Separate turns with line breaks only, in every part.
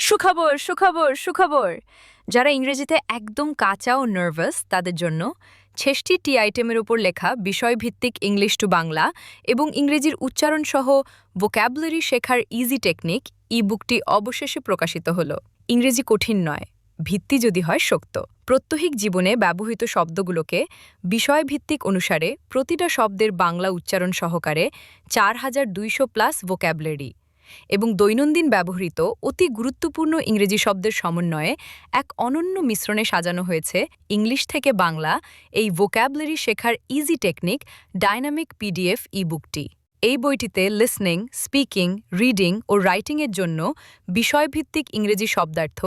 সুখবর সুখবর সুখবর যারা ইংরেজিতে একদম কাঁচা ও নার্ভাস তাদের জন্য ৬৬টি আইটেমের উপর লেখা বিষয়ভিত্তিক ইংলিশ টু বাংলা এবং ইংরেজির উচ্চারণ সহ ভোক্যাবুলারি শেখার ইজি টেকনিক ই বুকটি অবশেষে প্রকাশিত হল। ইংরেজি কঠিন নয়, ভিত্তি যদি হয় শক্ত। প্রত্যহিক জীবনে ব্যবহৃত শব্দগুলোকে বিষয়ভিত্তিক অনুসারে প্রতিটা শব্দের বাংলা উচ্চারণ সহকারে ৪,২০০+ ভোক্যাবুলারি এবং দৈনন্দিন ব্যবহৃত অতি গুরুত্বপূর্ণ ইংরেজি শব্দের সমন্বয়ে এক অনন্য মিশ্রণে সাজানো হয়েছে ইংলিশ থেকে বাংলা এই ভোক্যাবুলারি শেখার ইজি টেকনিক ডাইনামিক পিডিএফ ই বুকটি। এই বইটিতে লিসনিং, স্পিকিং, রিডিং ও রাইটিংয়ের জন্য বিষয়ভিত্তিক ইংরেজি শব্দার্থ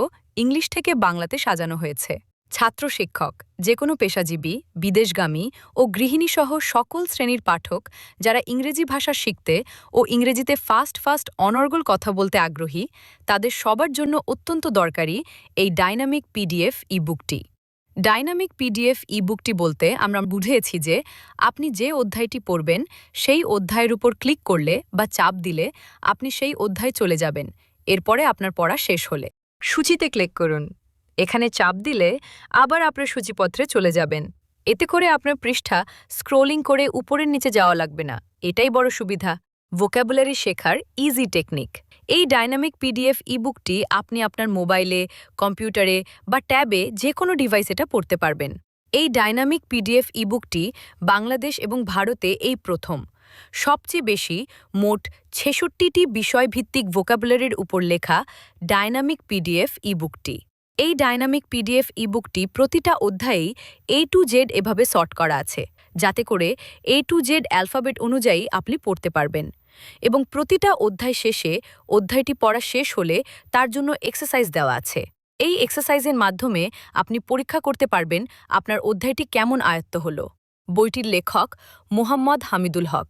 ইংলিশ থেকে বাংলাতে সাজানো হয়েছে। ছাত্র শিক্ষক, যে কোনো পেশাজীবী, বিদেশগামী ও গৃহিণীসহ সকল শ্রেণীর পাঠক যারা ইংরেজি ভাষা শিখতে ও ইংরেজিতে ফাস্ট অনর্গল কথা বলতে আগ্রহী তাদের সবার জন্য অত্যন্ত দরকারি এই ডাইনামিক পিডিএফ ই বুকটি। ডাইনামিক পিডিএফ ই বুকটি বলতে আমরা বুঝেছি যে আপনি যে অধ্যায়টি পড়বেন সেই অধ্যায়ের উপর ক্লিক করলে বা চাপ দিলে আপনি সেই অধ্যায় চলে যাবেন। এরপরে আপনার পড়া শেষ হলে সূচিতে ক্লিক করুন। এখানে চাপ দিলে আবার আপনার সূচিপত্রে চলে যাবেন। এতে করে আপনার পৃষ্ঠা স্ক্রোলিং করে উপরের নিচে যাওয়া লাগবে না। এটাই বড় সুবিধা। ভোক্যাবুলারি শেখার ইজি টেকনিক। এই ডাইনামিক পিডিএফ ই বুকটি আপনি আপনার মোবাইলে, কম্পিউটারে বা ট্যাবে যে কোনো ডিভাইস এটা পড়তে পারবেন। এই ডাইনামিক পিডিএফ ই বুকটি বাংলাদেশ এবং ভারতে এই প্রথম। সবচেয়ে বেশি মোট ৬৬টি বিষয়ভিত্তিক ভোক্যাবুলারির উপর লেখা ডাইনামিক পিডিএফ ই বুকটি। এই ডাইনামিক পিডিএফ ই বুকটি প্রতিটা অধ্যায়েই A to Z এভাবে সর্ট করা আছে, যাতে করে A to Z অ্যালফাবেট অনুযায়ী আপনি পড়তে পারবেন। এবং প্রতিটা অধ্যায় শেষে অধ্যায়টি পড়া শেষ হলে তার জন্য এক্সারসাইজ দেওয়া আছে। এই এক্সারসাইজের মাধ্যমে আপনি পরীক্ষা করতে পারবেন আপনার অধ্যায়টি কেমন আয়ত্ত হলো। বইটির লেখক মোহাম্মদ হামিদুল হক,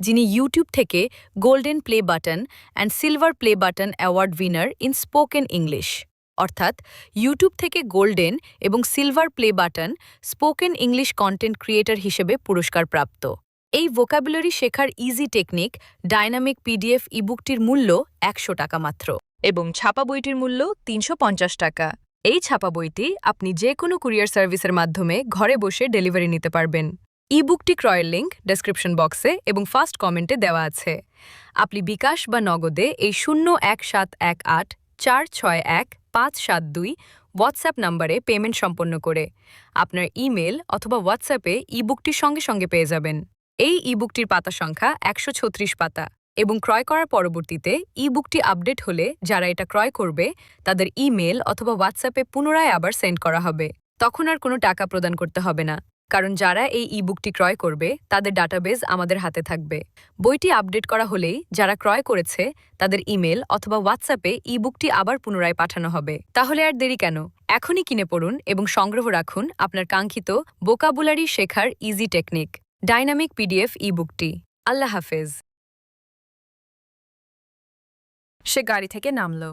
যিনি ইউটিউব থেকে golden play button and silver play button award winner in spoken English, অর্থাৎ ইউটিউব থেকে গোল্ডেন এবং silver play button spoken English content creator হিসেবে পুরস্কার প্রাপ্ত। এই ভোক্যাবুলারি শেখার ইজি টেকনিক ডাইনামিক পিডিএফ ইবুকটির মূল্য ১০০ টাকা মাত্র এবং ছাপা বইটির মূল্য ৩৫০ টাকা। এই ছাপা বইটি আপনি যে কোনো কুরিয়ার সার্ভিসের মাধ্যমে ঘরে বসে ডেলিভারি নিতে পারবেন। ইবুকটি ক্রয়ের লিঙ্ক ডেসক্রিপশন বক্সে এবং ফার্স্ট কমেন্টে দেওয়া আছে। আপনি বিকাশ বা নগদে এই ০১৭১৮৪৬১৫৭২ হোয়াটসঅ্যাপ নম্বরে পেমেন্ট সম্পন্ন করে আপনার ইমেল অথবা হোয়াটসঅ্যাপে ইবুকটি সঙ্গে সঙ্গে পেয়ে যাবেন। এই ইবুকটির পাতা সংখ্যা ১৩৬ পাতা এবং ক্রয় করার পরবর্তীতে ইবুকটি আপডেট হলে যারা এটা ক্রয় করবে তাদের ইমেল অথবা হোয়াটসঅ্যাপে পুনরায় আবার সেন্ড করা হবে। তখন আর কোনো টাকা প্রদান করতে হবে না, কারণ যারা এই ইবুকটি ক্রয় করবে তাদের ডাটাবেজ আমাদের হাতে থাকবে। বইটি আপডেট করা হলেই যারা ক্রয় করেছে তাদের ইমেল অথবা হোয়াটসঅ্যাপে ইবুকটি আবার পুনরায় পাঠানো হবে। তাহলে আর দেরি কেন? এখনই কিনে পড়ুন এবং সংগ্রহ রাখুন আপনার কাঙ্ক্ষিত ভোকাবুলারি শেখার ইজি টেকনিক ডাইনামিক পিডিএফ ইবুকটি। আল্লাহ হাফেজ। সে গাড়ি থেকে নামল।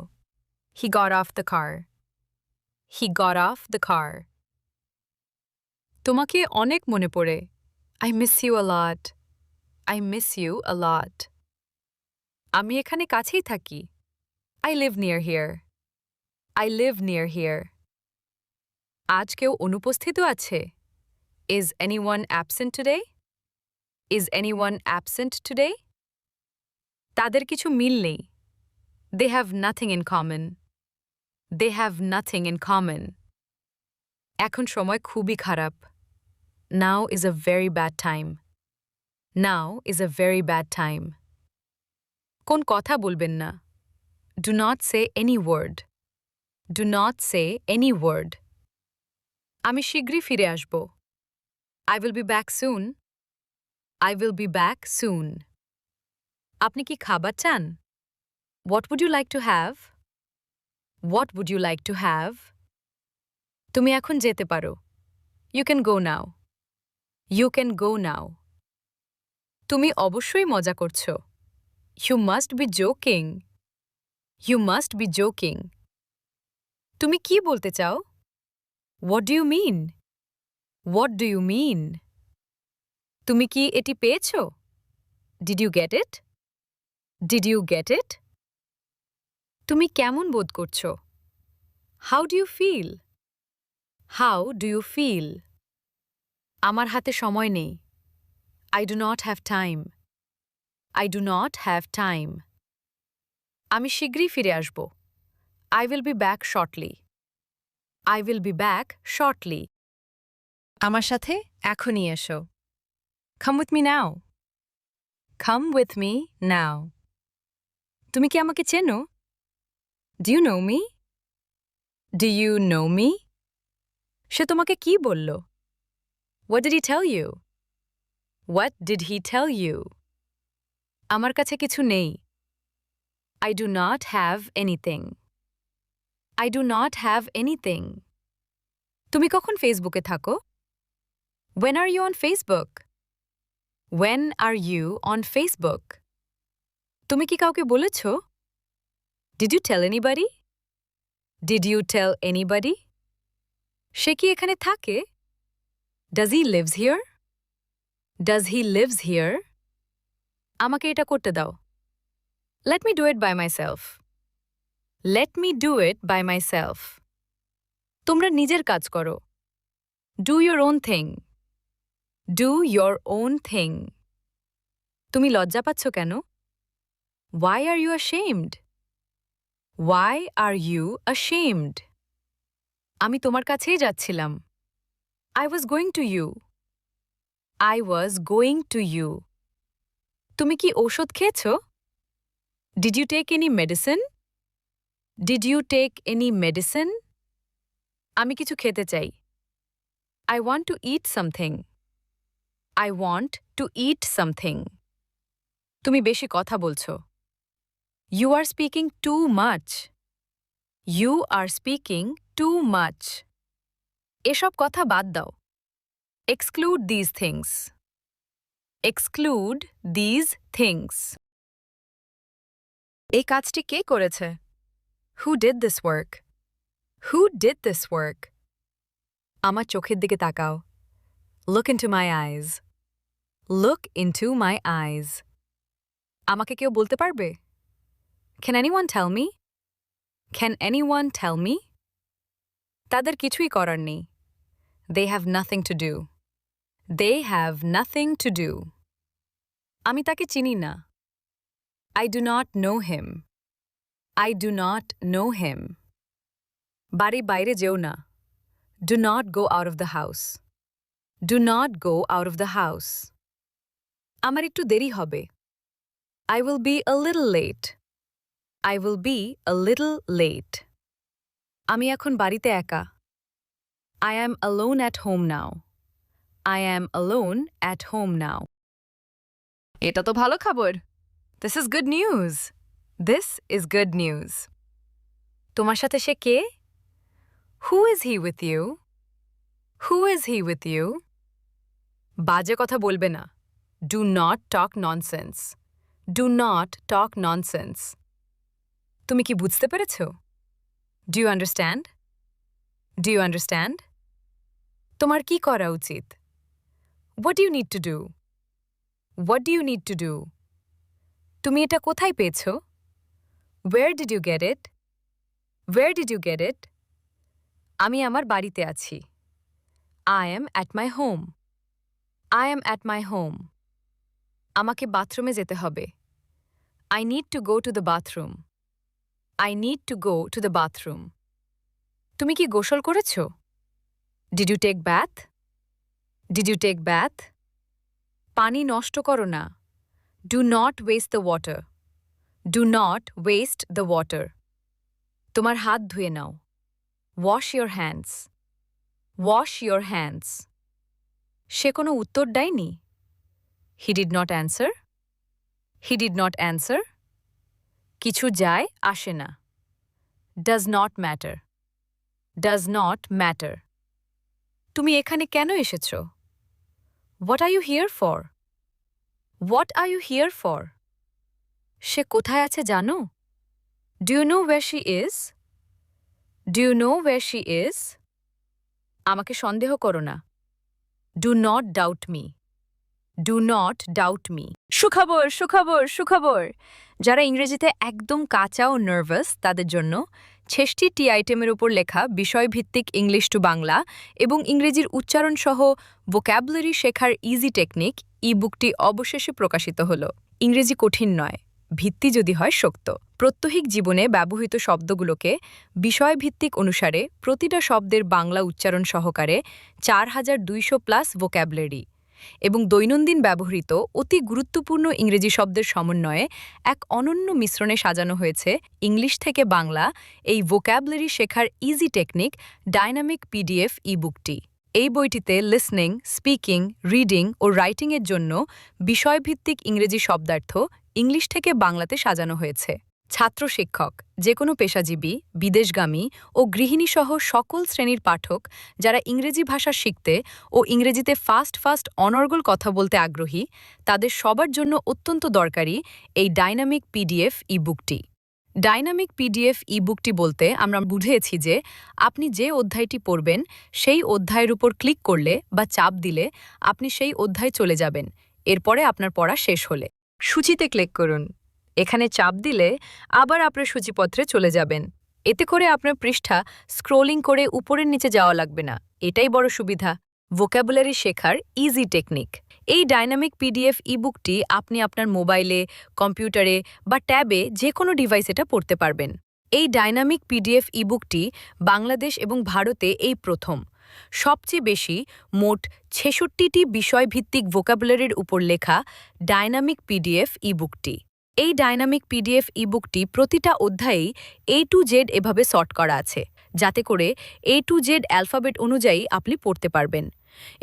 He got off the car. He got off the car. তোমাকে অনেক মনে পড়ে। I miss you a lot. I miss you a lot. আমি এখানে কাছেই থাকি। I live near here. I live near here. আজ কেউ অনুপস্থিত আছে? Is anyone absent today? Is anyone absent today? তাদের কিছু মিল নেই। They have nothing in common. They have nothing in common. এখন সময় খুবই খারাপ। Now is a very bad time. Now is a very bad time. কোন কথা বলবেন না। Do not say any word. Do not say any word. আমি শীঘ্রই ফিরে আসব। I will be back soon. I will be back soon. আপনি কি খাবার চান? What would you like to have? What would you like to have? তুমি এখন যেতে পারো। You can go now. You can go now. তুমি অবশ্যই মজা করছো। You must be joking. You must be joking. তুমি কি বলতে চাও? What do you mean? What do you mean? তুমি কি এটি পেয়েছো? Did you get it? Did you get it? তুমি কেমন বোধ করছো? How do you feel? How do you feel? আমার হাতে সময় নেই। I do not have time. I do not have time. আমি শীঘ্রই ফিরে আসব। I will be back shortly. I will be back shortly. আমার সাথে এখনই এসো। Come with me now. Come with me now. তুমি কি আমাকে চেনো? Do you know me? Do you know me? সে তোমাকে কি বলল? What did he tell you? What did he tell you? আমার কাছে কিছু নেই। I do not have anything. I do not have anything. তুমি কখন ফেসবুকে থাকো? When are you on Facebook? When are you on Facebook? তুমি কি কাউকে বলেছো? Did you tell anybody? Did you tell anybody? সে কি এখানে থাকে? Does he lives here? Does he lives here? আমাকে এটা করতে দাও। Let me do it by myself. Let me do it by myself. তোমরা নিজের কাজ করো। Do your own thing. Do your own thing. তুমি লজ্জা পাচ্ছ কেন? Why are you ashamed? Why are you ashamed? আমি তোমার কাছেই যাচ্ছিলাম। I was going to you. I was going to you. তুমি কি ঔষধ খেয়েছো? Did you take any medicine? Did you take any medicine? আমি কিছু খেতে চাই। I want to eat something. I want to eat something. তুমি বেশি কথা বলছো। You are speaking too much. You are speaking too much. এসব কথা বাদ দাও। Exclude these things. Exclude these things. এই কাজটি কে করেছে? Who did this work? Who did this work? আমার চোখের দিকে তাকাও। Look into my eyes. Look into my eyes. আমাকে কেউ বলতে পারবে? Can anyone tell me? Can anyone tell me? তাদের কিছুই করার নেই। They have nothing to do. They have nothing to do. আমি তাকে চিনি না। I do not know him. I do not know him. বাড়ি বাইরে যেও না। Do not go out of the house. Do not go out of the house. আমার একটু দেরি হবে। I will be a little late. I will be a little late. আমি এখন বাড়িতে একা। I am alone at home now. I am alone at home now. এটা তো ভালো খবর। This is good news. This is good news. তোমার সাথে সে কে? Who is he with you? Who is he with you? বাজে কথা বলবে না। Do not talk nonsense. Do not talk nonsense. তুমি কি বুঝতে পেরেছো? Do you understand? Do you understand? তোমার কি করা উচিত? What do you need to do? What do you need to do? তুমি এটা কোথায় পেয়েছো? Where did you get it? Where did you get it? আমি আমার বাড়িতে আছি। I am at my home. I am at my home. আমাকে বাথরুমে যেতে হবে। I need to go to the bathroom. I need to go to the bathroom. তুমি কি গোসল করেছো? Did you take bath? Did you take bath? পানি নষ্ট করো না। Do not waste the water. Do not waste the water. তোমার হাত ধুয়ে নাও। Wash your hands. Wash your hands. সে কোনো উত্তর দেয়নি। He did not answer. He did not answer. কিছু যায় আসে না। Does not matter. Does not matter. তুমি এখানে কেন এসেছো? What are you here for? What are you here for? সে কোথায় আছে জানো? Do you know where she is? Do you know where she is? আমাকে সন্দেহ করো না। Do not doubt me. Do not doubt me. সুখবর সুখবর সুখবর, যারা ইংরেজিতে একদম কাঁচা ও নার্ভাস তাদের জন্য ৬৬টি আইটেমের উপর লেখা বিষয়ভিত্তিক ইংলিশ টু বাংলা এবং ইংরেজির উচ্চারণ সহ ভোক্যাবুলারি শেখার ইজি টেকনিক ই বুকটি অবশেষে প্রকাশিত হল। ইংরেজি কঠিন নয়, ভিত্তি যদি হয় শক্ত। প্রত্যহিক জীবনে ব্যবহৃত শব্দগুলোকে বিষয়ভিত্তিক অনুসারে প্রতিটা শব্দের বাংলা উচ্চারণ সহকারে ৪,২০০+ ভোক্যাবুলারি এবং দৈনন্দিন ব্যবহৃত অতি গুরুত্বপূর্ণ ইংরেজি শব্দের সমন্বয়ে এক অনন্য মিশ্রণে সাজানো হয়েছে ইংলিশ থেকে বাংলা এই ভোক্যাবুলারি শেখার ইজি টেকনিক ডাইনামিক পিডিএফ ই বুকটি। এই বইটিতে লিসনিং, স্পিকিং, রিডিং ও রাইটিংয়ের জন্য বিষয়ভিত্তিক ইংরেজি শব্দার্থ ইংলিশ থেকে বাংলাতে সাজানো হয়েছে। ছাত্র শিক্ষক, যে কোনো পেশাজীবী, বিদেশগামী ও গৃহিণীসহ সকল শ্রেণীর পাঠক যারা ইংরেজি ভাষা শিখতে ও ইংরেজিতে ফাস্ট অনর্গল কথা বলতে আগ্রহী, তাদের সবার জন্য অত্যন্ত দরকারি এই ডাইনামিক পিডিএফ ই বুকটি। ডাইনামিক পিডিএফ ই বুকটি বলতে আমরা বুঝেছি যে আপনি যে অধ্যায়টি পড়বেন সেই অধ্যায়ের উপর ক্লিক করলে বা চাপ দিলে আপনি সেই অধ্যায় চলে যাবেন, এরপরে আপনার পড়া শেষ হলে। সূচিতে ক্লিক করুন, এখানে চাপ দিলে আবার আপনার সূচিপত্রে চলে যাবেন। এতে করে আপনার পৃষ্ঠা স্ক্রোলিং করে উপরের নিচে যাওয়া লাগবে না, এটাই বড় সুবিধা। ভোক্যাবুলারি শেখার ইজি টেকনিক। এই ডাইনামিক পিডিএফ ই বুকটি আপনি আপনার মোবাইলে, কম্পিউটারে বা ট্যাবে যে কোনো ডিভাইস এটা পড়তে পারবেন। এই ডাইনামিক পিডিএফ ই বুকটি বাংলাদেশ এবং ভারতে এই প্রথম। সবচেয়ে বেশি মোট ৬৬টি বিষয়ভিত্তিক ভোক্যাবুলারির উপর লেখা ডাইনামিক পিডিএফ ই বুকটি। এই ডাইনামিক পিডিএফ ই বুকটি প্রতিটা অধ্যায়েই A to Z এভাবে সর্ট করা আছে, যাতে করে A to Z অ্যালফাবেট অনুযায়ী আপনি পড়তে পারবেন।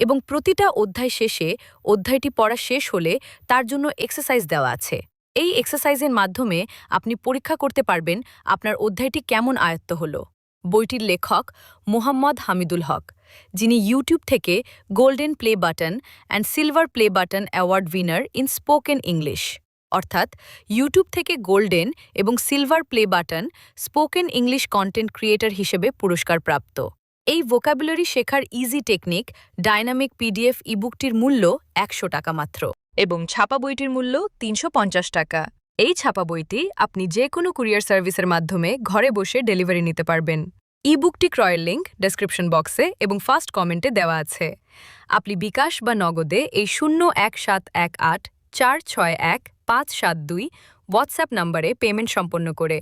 এবং প্রতিটা অধ্যায় শেষে অধ্যায়টি পড়া শেষ হলে তার জন্য এক্সারসাইজ দেওয়া আছে। এই এক্সারসাইজের মাধ্যমে আপনি পরীক্ষা করতে পারবেন আপনার অধ্যায়টি কেমন আয়ত্ত হলো। বইটির লেখক মোহাম্মদ হামিদুল হক, যিনি ইউটিউব থেকে golden play button and silver play button award winner in spoken English, অর্থাৎ ইউটিউব থেকে গোল্ডেন এবং silver play button spoken English content creator হিসেবে পুরস্কার প্রাপ্ত। এই ভোক্যাবুলারি শেখার ইজি টেকনিক ডাইনামিক পিডিএফ ই বুকটির মূল্য ১০০ টাকা মাত্র এবং ছাপা বইটির মূল্য ৩৫০ টাকা। এই ছাপা বইটি আপনি যে কোনো কুরিয়ার সার্ভিসের মাধ্যমে ঘরে বসে ডেলিভারি নিতে পারবেন। ই বুকটি ক্রয়ের লিঙ্ক ডেসক্রিপশন বক্সে এবং ফার্স্ট কমেন্টে দেওয়া আছে। আপনি বিকাশ বা নগদে এই ০১৭১৮৪৬১৫৭২ হোয়াটসঅ্যাপ নম্বরে পেমেন্ট সম্পন্ন করে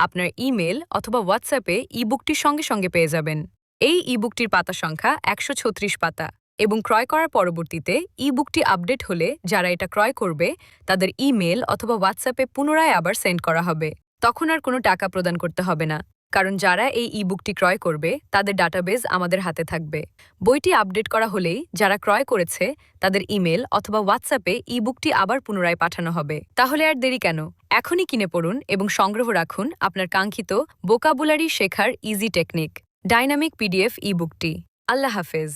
আপনার ইমেল অথবা হোয়াটসঅ্যাপে ই বুকটি সঙ্গে সঙ্গে পেয়ে যাবেন। এই ই বুকটির পাতা সংখ্যা ১৩৬ পাতা এবং ক্রয় করার পরবর্তীতে ই বুকটি আপডেট হলে যারা এটা ক্রয় করবে তাদের ইমেল অথবা হোয়াটসঅ্যাপে পুনরায় আবার সেন্ড করা হবে। তখন আর কোনো টাকা প্রদান করতে হবে না, কারণ যারা এই ই বুকটি ক্রয় করবে তাদের ডাটাবেজ আমাদের হাতে থাকবে। বইটি আপডেট করা হলেই যারা ক্রয় করেছে তাদের ইমেল অথবা হোয়াটসঅ্যাপে ই বুকটি আবার পুনরায় পাঠানো হবে। তাহলে আর দেরি কেন, এখনই কিনে পড়ুন এবং সংগ্রহ রাখুন আপনার কাঙ্ক্ষিত ভোক্যাবুলারি শেখার ইজি টেকনিক ডাইনামিক পিডিএফ ই বুকটি। আল্লাহ হাফেজ।